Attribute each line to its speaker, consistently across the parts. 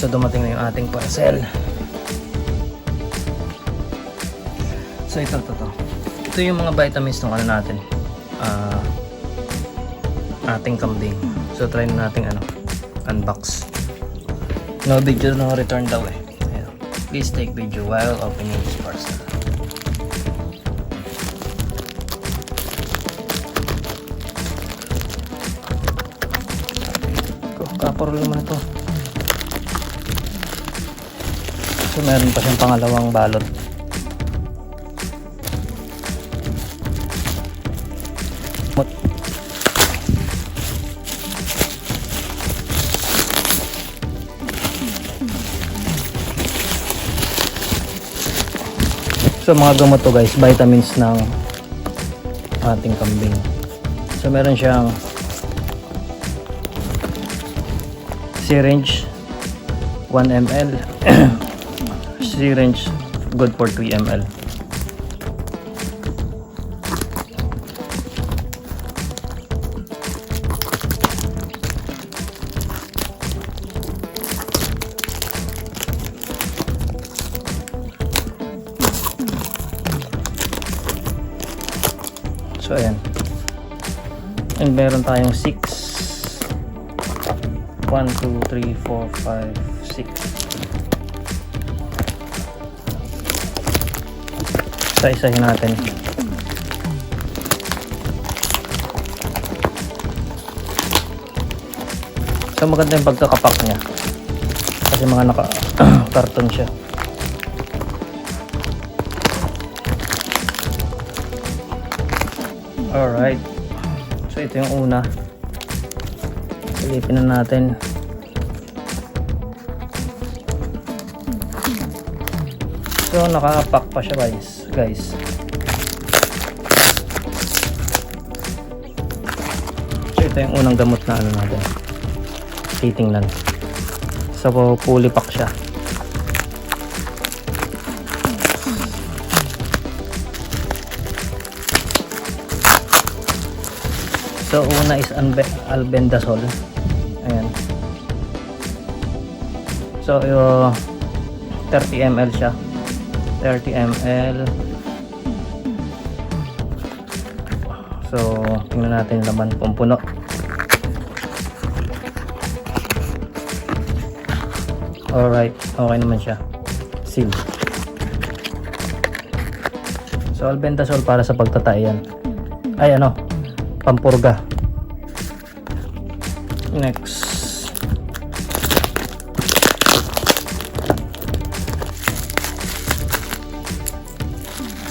Speaker 1: so dumating na yung ating parcel. So ito. Ito yung mga vitamins ng ano natin. Ating kambing. So try na natin unbox. No video, no return daw eh. Ayan. Please take video while opening this parcel. Kaparol naman ito. So meron pa siyang pangalawang balot. So mga gamot to guys, vitamins ng ating kambing. So meron siyang syringe 1 ml syringe good for 3 ml. So ayan, and meron tayong 6 1, 2, 3, 4, 5, 6. Isa-isahin natin. So maganda yung pagkakapak niya kasi mga naka-karton siya. Alright, so ito yung una. Silipin na natin. So nakapack pa siya guys. So ito yung unang gamot na natin titingnan. So fully pack siya. So una is albendazole. Ayan. So 30 ml siya. 30 ml. So tingnan natin yung laman kung puno. Alright, okay naman siya. Seal. So albendazole para sa pagtatay yan. Ay pampurga. Next.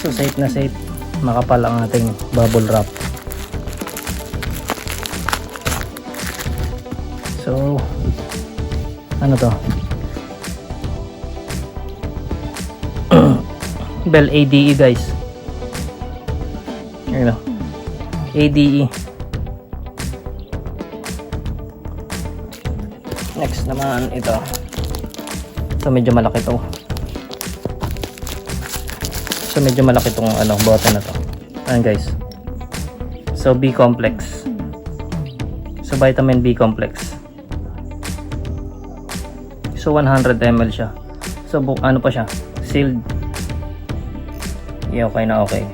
Speaker 1: So safe na safe. Makapal ang ating bubble wrap. So ano to? Bell ADE guys. Ayun ADE. Next naman ito. So medyo malaki to. So medyo malaki tong bote na to. Ayan guys. So B complex. So vitamin B complex. So 100 ml siya. So pa siya? Sealed. Yeah, okay na okay.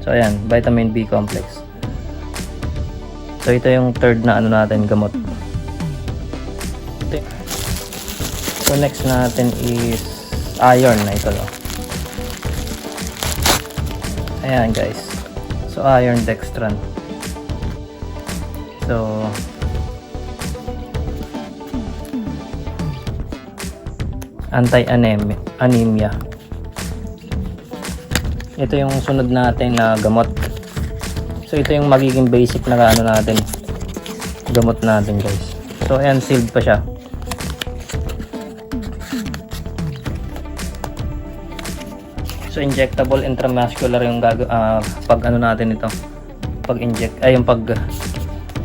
Speaker 1: So ayan, vitamin B complex. So ito yung third na natin gamot. So next natin is iron na ito. Ayan guys. So iron dextran. So anti-anemia. Ito yung sunod natin na gamot. So ito yung magiging basic na natin gamot natin guys. So ayan, sealed pa siya. So injectable intramuscular yung pag natin ito. Pag inject ay yung pag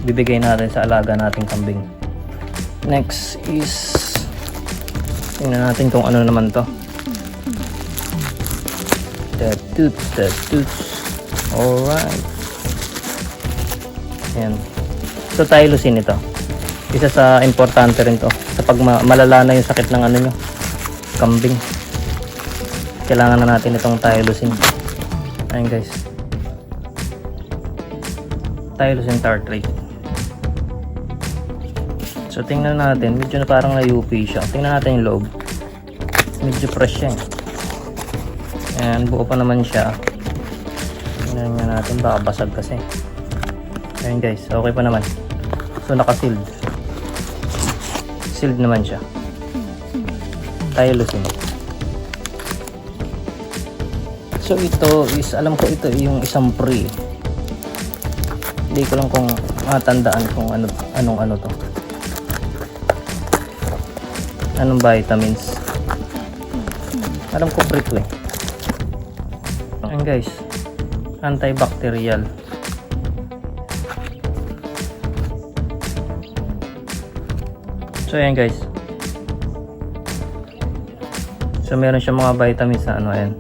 Speaker 1: bibigay natin sa alaga nating kambing. Next is tingnan natin kung ano naman to. The tooth. Alright. Ayan. So tylosin ito. Isa sa importante rin to sa pag malala na yung sakit ng ano nyo, kambing. Kailangan na natin itong Tylosin. Ayun guys, Tylosin tartrate. So tingnan natin, medyo na parang na-UP siya. Tingnan natin yung loob, medyo fresh siya. Ayan, buo pa naman siya. Tingnan nga natin, baka basag kasi. Ayun guys, okay pa naman. So naka-sealed. Sealed naman siya. Tylosin. So ito is, alam ko ito yung isang pre. Hindi ko lang kung matandaan kung anong to. Anong vitamins. Alam ko pre to eh. Ayan guys, antibacterial. So ayan guys. So meron siya mga vitamins na ano, ayan.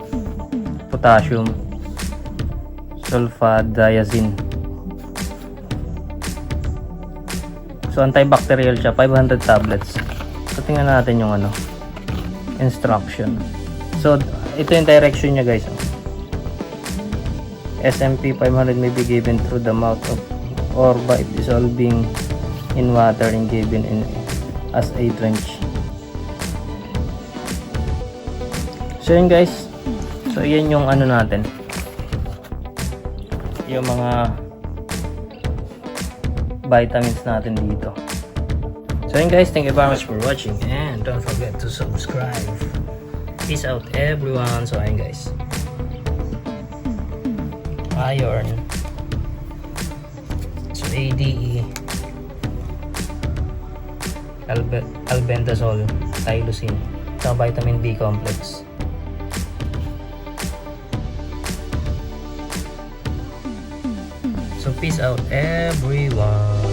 Speaker 1: Potassium, sulfadiazine. So antibacterial siya, 500 tablets. So tingnan natin yung ano, instruction. So ito yung direction niya guys. SMP 500 may be given through the mouth of or by dissolving in water and given in as a drench. So yun guys, so yan yung ano natin, yung mga vitamins natin dito. So yun guys, thank you very much for watching and don't forget to subscribe. Peace out everyone. So ayun guys, iron, so ADE, albendazole, Tylosin, sa vitamin B complex. So peace out everyone.